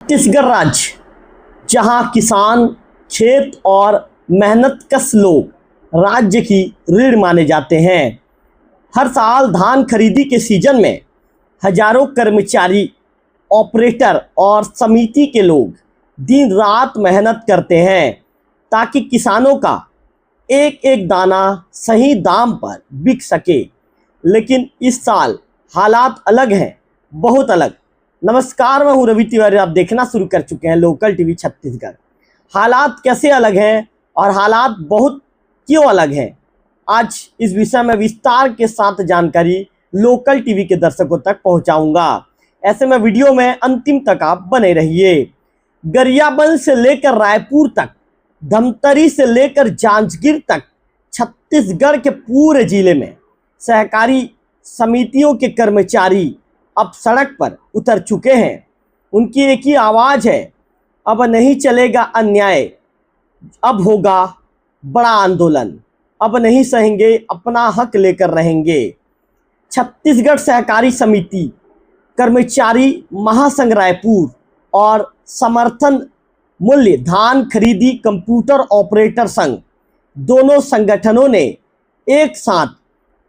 छत्तीसगढ़ राज्य, जहां किसान, खेत और मेहनतकश लोग राज्य की रीढ़ माने जाते हैं। हर साल धान खरीदी के सीजन में हजारों कर्मचारी, ऑपरेटर और समिति के लोग दिन रात मेहनत करते हैं ताकि किसानों का एक एक दाना सही दाम पर बिक सके। लेकिन इस साल हालात अलग हैं, बहुत अलग। नमस्कार, मैं हूं रवि तिवारी। आप देखना शुरू कर चुके हैं लोकल टीवी छत्तीसगढ़। हालात कैसे अलग हैं और हालात बहुत क्यों अलग हैं, आज इस विषय में विस्तार के साथ जानकारी लोकल टीवी के दर्शकों तक पहुंचाऊंगा। ऐसे में वीडियो में अंतिम तक आप बने रहिए। गरियाबंद से लेकर रायपुर तक, धमतरी से लेकर जांजगीर तक, छत्तीसगढ़ के पूरे जिले में सहकारी समितियों के कर्मचारी अब सड़क पर उतर चुके हैं। उनकी एक ही आवाज़ है, अब नहीं चलेगा अन्याय, अब होगा बड़ा आंदोलन, अब नहीं सहेंगे, अपना हक लेकर रहेंगे। छत्तीसगढ़ सहकारी समिति, कर्मचारी महासंघ रायपुर और समर्थन मूल्य धान खरीदी कंप्यूटर ऑपरेटर संघ, दोनों संगठनों ने एक साथ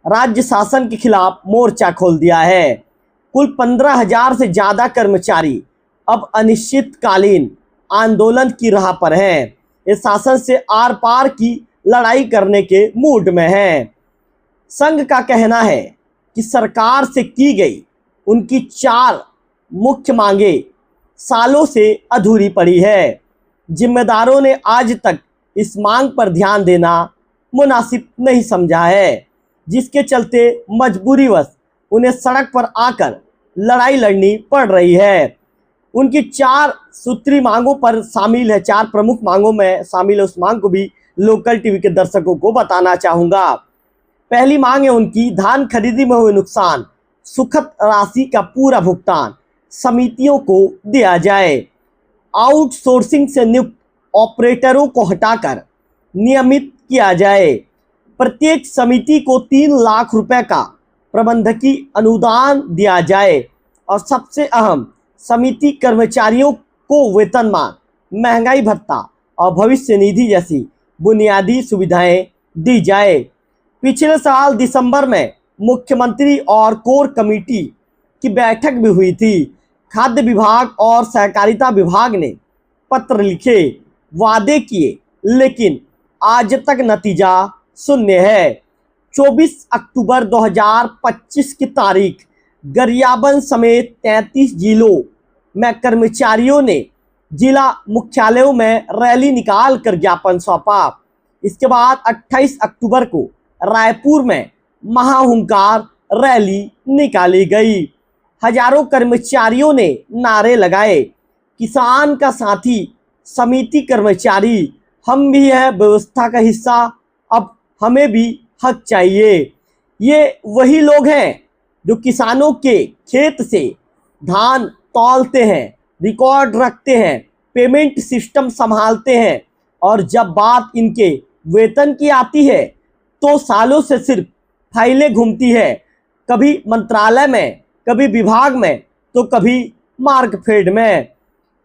राज्य शासन के खिलाफ मोर्चा खोल दिया है। कुल 15,000 से ज़्यादा कर्मचारी अब अनिश्चितकालीन आंदोलन की राह पर हैं। ये शासन से आर पार की लड़ाई करने के मूड में हैं। संघ का कहना है कि सरकार से की गई उनकी 4 मुख्य मांगे सालों से अधूरी पड़ी है। जिम्मेदारों ने आज तक इस मांग पर ध्यान देना मुनासिब नहीं समझा है, जिसके चलते मजबूरीवश उन्हें सड़क पर आकर लड़ाई लड़नी पड़ रही है। उनकी 4 सूत्री मांगों पर शामिल है, 4 प्रमुख मांगों में शामिल है। उस मांग को भी लोकल टीवी के दर्शकों को बताना चाहूँगा। पहली मांग है उनकी, धान खरीदी में हुए नुकसान सुखद राशि का पूरा भुगतान समितियों को दिया जाए। आउटसोर्सिंग से नियुक्त ऑपरेटरों को हटाकर नियमित किया जाए। प्रत्येक समिति को 3 लाख रुपए का प्रबंधकीय अनुदान दिया जाए। और सबसे अहम, समिति कर्मचारियों को वेतनमान, महंगाई भत्ता और भविष्य निधि जैसी बुनियादी सुविधाएं दी जाए। पिछले साल दिसंबर में मुख्यमंत्री और कोर कमेटी की बैठक भी हुई थी। खाद्य विभाग और सहकारिता विभाग ने पत्र लिखे, वादे किए, लेकिन आज तक नतीजा शून्य है। 24 अक्टूबर 2025 की तारीख गरियाबंद समेत 33 जिलों में कर्मचारियों ने जिला मुख्यालयों में रैली निकाल कर ज्ञापन सौंपा। इसके बाद 28 अक्टूबर को रायपुर में महाहुंकार रैली निकाली गई। हजारों कर्मचारियों ने नारे लगाए, किसान का साथी, समिति कर्मचारी, हम भी है व्यवस्था का हिस्सा, अब हमें भी हक चाहिए। ये वही लोग हैं जो किसानों के खेत से धान तौलते हैं, रिकॉर्ड रखते हैं, पेमेंट सिस्टम संभालते हैं, और जब बात इनके वेतन की आती है तो सालों से सिर्फ फाइलें घूमती है, कभी मंत्रालय में, कभी विभाग में, तो कभी मार्कफेड में।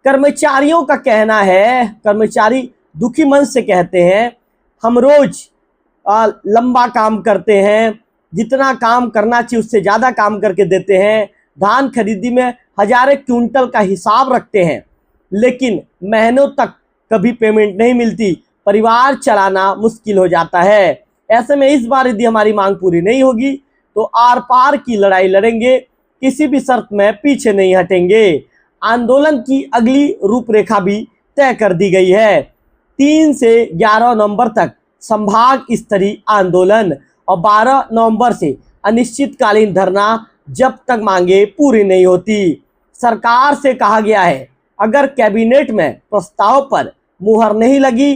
कर्मचारियों का कहना है, कर्मचारी दुखी मन से कहते हैं, हम रोज लंबा काम करते हैं, जितना काम करना चाहिए उससे ज़्यादा काम करके देते हैं, धान खरीदी में हजारों क्विंटल का हिसाब रखते हैं, लेकिन महीनों तक कभी पेमेंट नहीं मिलती, परिवार चलाना मुश्किल हो जाता है। ऐसे में इस बार यदि हमारी मांग पूरी नहीं होगी तो आर पार की लड़ाई लड़ेंगे, किसी भी शर्त में पीछे नहीं हटेंगे। आंदोलन की अगली रूपरेखा भी तय कर दी गई है। 3 से 11 नवंबर तक संभाग स्तरीय आंदोलन और 12 नवंबर से अनिश्चितकालीन धरना, जब तक मांगे पूरी नहीं होती। सरकार से कहा गया है, अगर कैबिनेट में प्रस्ताव पर मुहर नहीं लगी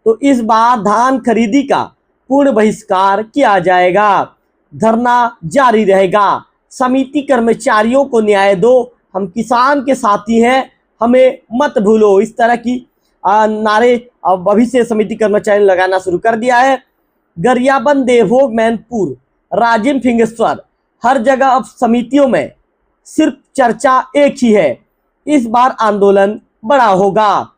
तो इस बार धान खरीदी का पूर्ण बहिष्कार किया जाएगा, धरना जारी रहेगा। समिति कर्मचारियों को न्याय दो, हम किसान के साथी हैं, हमें मत भूलो, इस तरह की नारे अब अभी से समिति कर्मचारियों ने लगाना शुरू कर दिया है। गरियाबंद, देवभोग, मैनपुर, राजिम, फिंगेश्वर, हर जगह अब समितियों में सिर्फ चर्चा एक ही है, इस बार आंदोलन बड़ा होगा।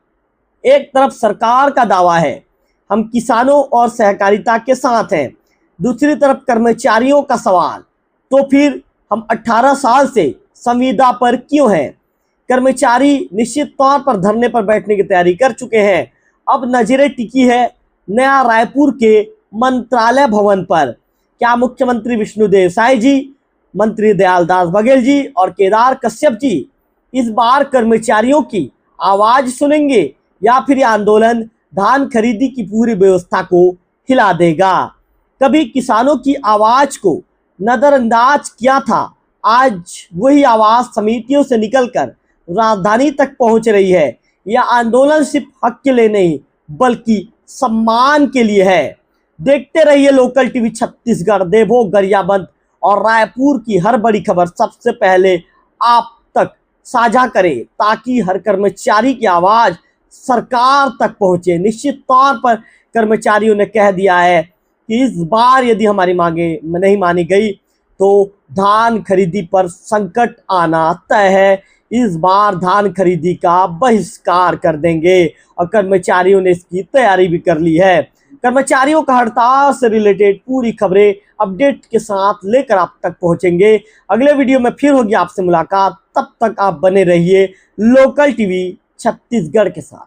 एक तरफ सरकार का दावा है हम किसानों और सहकारिता के साथ हैं, दूसरी तरफ कर्मचारियों का सवाल, तो फिर हम 18 साल से संविदा पर क्यों हैं? कर्मचारी निश्चित तौर पर धरने पर बैठने की तैयारी कर चुके हैं। अब नजरें टिकी है नया रायपुर के मंत्रालय भवन पर। क्या मुख्यमंत्री विष्णुदेव साय जी, मंत्री दयालदास बघेल जी और केदार कश्यप जी इस बार कर्मचारियों की आवाज सुनेंगे या फिर यह आंदोलन धान खरीदी की पूरी व्यवस्था को हिला देगा? कभी किसानों की आवाज को नजरअंदाज किया था, आज वही आवाज समितियों से निकलकर राजधानी तक पहुंच रही है। यह आंदोलन सिर्फ हक के लिए नहीं बल्कि सम्मान के लिए है। देखते रहिए लोकल टीवी छत्तीसगढ़। देवो गरियाबंद और रायपुर की हर बड़ी खबर सबसे पहले आप तक साझा करें ताकि हर कर्मचारी की आवाज सरकार तक पहुंचे। निश्चित तौर पर कर्मचारियों ने कह दिया है कि इस बार यदि हमारी मांगे नहीं मानी गई तो धान खरीदी पर संकट आना तय है। इस बार धान खरीदी का बहिष्कार कर देंगे और कर्मचारियों ने इसकी तैयारी भी कर ली है। कर्मचारियों का हड़ताल से रिलेटेड पूरी खबरें अपडेट के साथ लेकर आप तक पहुंचेंगे। अगले वीडियो में फिर होगी आपसे मुलाकात, तब तक आप बने रहिए लोकल टीवी छत्तीसगढ़ के साथ।